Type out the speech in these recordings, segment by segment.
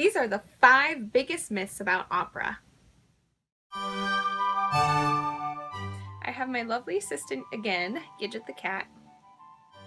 These are the 5 biggest myths about opera. I have my lovely assistant again, Gidget the cat.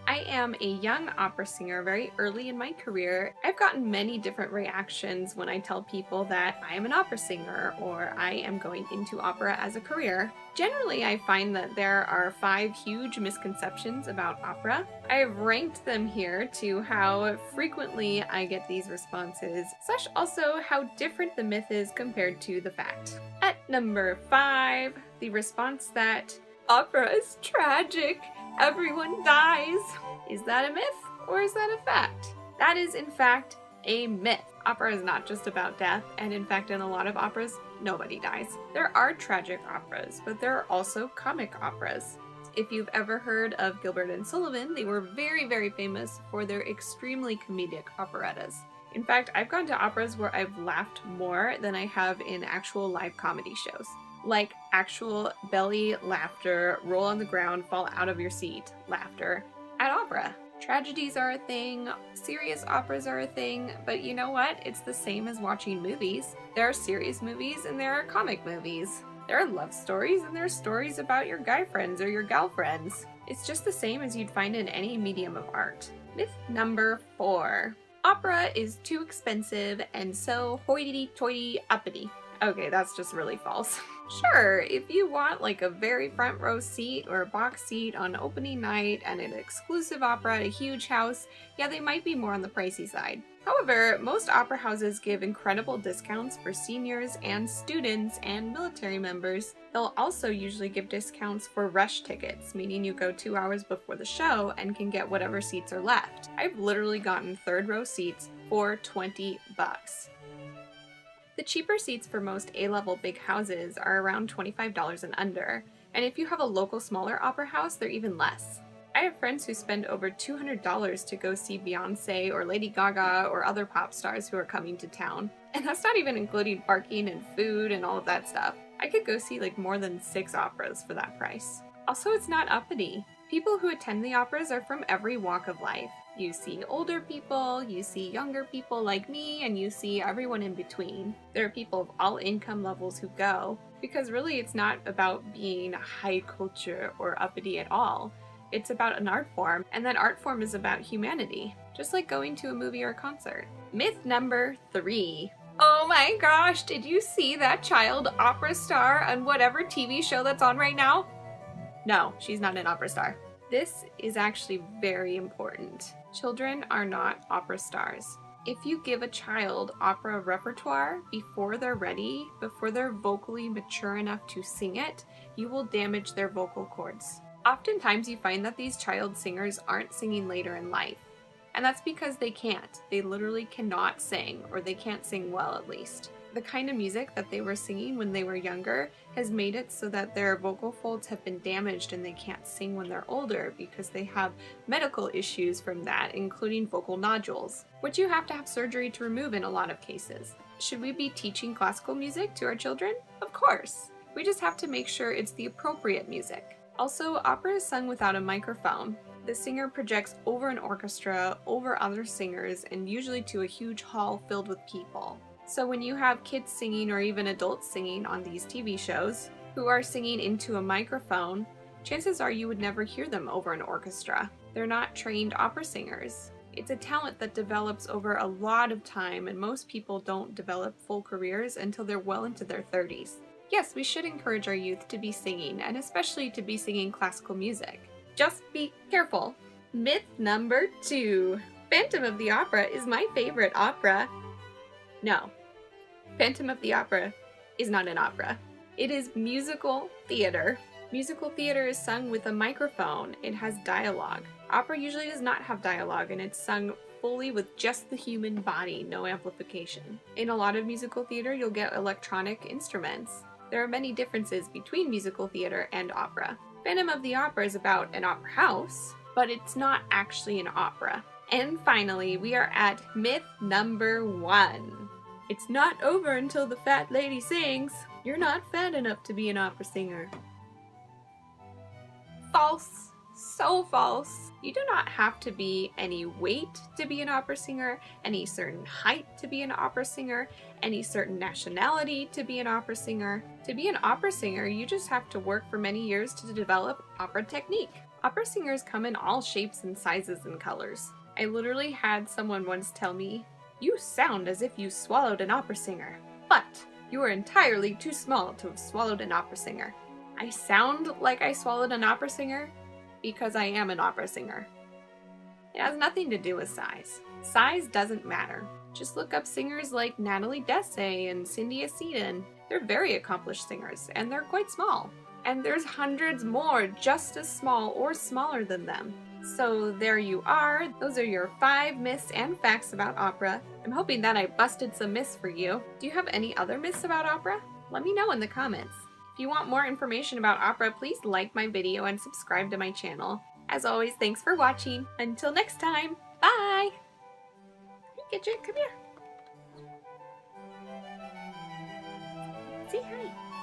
I am a young opera singer very early in my career. I've gotten many different reactions when I tell people that I am an opera singer or I am going into opera as a career. Generally, I find that there are 5 huge misconceptions about opera. I have ranked them here to how frequently I get these responses, such also how different the myth is compared to the fact. At number 5, the response that opera is tragic. Everyone dies. Is that a myth or is that a fact? That is in fact a myth. Opera is not just about death, and in fact in a lot of operas, nobody dies. There are tragic operas, but there are also comic operas. If you've ever heard of Gilbert and Sullivan, they were very famous for their extremely comedic operettas. In fact, I've gone to operas where I've laughed more than I have in actual live comedy shows. Like actual belly laughter, roll on the ground, fall out of your seat laughter at opera. Tragedies are a thing, serious operas are a thing, but you know what? It's the same as watching movies. There are serious movies and there are comic movies. There are love stories and there are stories about your guy friends or your gal friends. It's just the same as you'd find in any medium of art. Myth number 4. Opera is too expensive and so hoity-toity uppity. Okay, that's just really false. Sure, if you want like a very front row seat or a box seat on opening night and an exclusive opera at a huge house, yeah, they might be more on the pricey side. However, most opera houses give incredible discounts for seniors and students and military members. They'll also usually give discounts for rush tickets, meaning you go 2 hours before the show and can get whatever seats are left. I've literally gotten 3rd row seats for $20. The cheaper seats for most A-level big houses are around $25 and under, and if you have a local smaller opera house, they're even less. I have friends who spend over $200 to go see Beyonce or Lady Gaga or other pop stars who are coming to town. And that's not even including parking and food and all of that stuff. I could go see like more than 6 operas for that price. Also, it's not uppity. People who attend the operas are from every walk of life. You see older people, you see younger people like me, and you see everyone in between. There are people of all income levels who go, because really it's not about being high culture or uppity at all. It's about an art form, and that art form is about humanity, just like going to a movie or a concert. Myth number 3. Oh my gosh, did you see that child opera star on whatever TV show that's on right now? No, she's not an opera star. This is actually very important. Children are not opera stars. If you give a child opera repertoire before they're ready, before they're vocally mature enough to sing it, you will damage their vocal cords. Oftentimes you find that these child singers aren't singing later in life. And that's because they can't. They literally cannot sing, or they can't sing well at least. The kind of music that they were singing when they were younger has made it so that their vocal folds have been damaged and they can't sing when they're older because they have medical issues from that, including vocal nodules, which you have to have surgery to remove in a lot of cases. Should we be teaching classical music to our children? Of course. We just have to make sure it's the appropriate music. Also, opera is sung without a microphone. The singer projects over an orchestra, over other singers, and usually to a huge hall filled with people. So when you have kids singing or even adults singing on these TV shows who are singing into a microphone, chances are you would never hear them over an orchestra. They're not trained opera singers. It's a talent that develops over a lot of time, and most people don't develop full careers until they're well into their 30s. Yes, we should encourage our youth to be singing, and especially to be singing classical music. Just be careful. Myth number 2. Phantom of the Opera is my favorite opera. No. Phantom of the Opera is not an opera. It is musical theater. Musical theater is sung with a microphone. It has dialogue. Opera usually does not have dialogue, and it's sung fully with just the human body, no amplification. In a lot of musical theater, you'll get electronic instruments. There are many differences between musical theater and opera. Phantom of the Opera is about an opera house, but it's not actually an opera. And finally, we are at myth number 1. It's not over until the fat lady sings. You're not fat enough to be an opera singer. False. So false. You do not have to be any weight to be an opera singer, any certain height to be an opera singer, any certain nationality to be an opera singer. To be an opera singer, you just have to work for many years to develop opera technique. Opera singers come in all shapes and sizes and colors. I literally had someone once tell me, "You sound as if you swallowed an opera singer, but you are entirely too small to have swallowed an opera singer." I sound like I swallowed an opera singer because I am an opera singer. It has nothing to do with size. Size doesn't matter. Just look up singers like Natalie Dessay and Cindy Aceton. They're very accomplished singers, and they're quite small. And there's hundreds more just as small or smaller than them. So there you are. Those are your 5 myths and facts about opera. I'm hoping that I busted some myths for you. Do you have any other myths about opera? Let me know in the comments. If you want more information about opera, please like my video and subscribe to my channel. As always, thanks for watching. Until next time, bye! Hey, Gidget, come here. Say hi.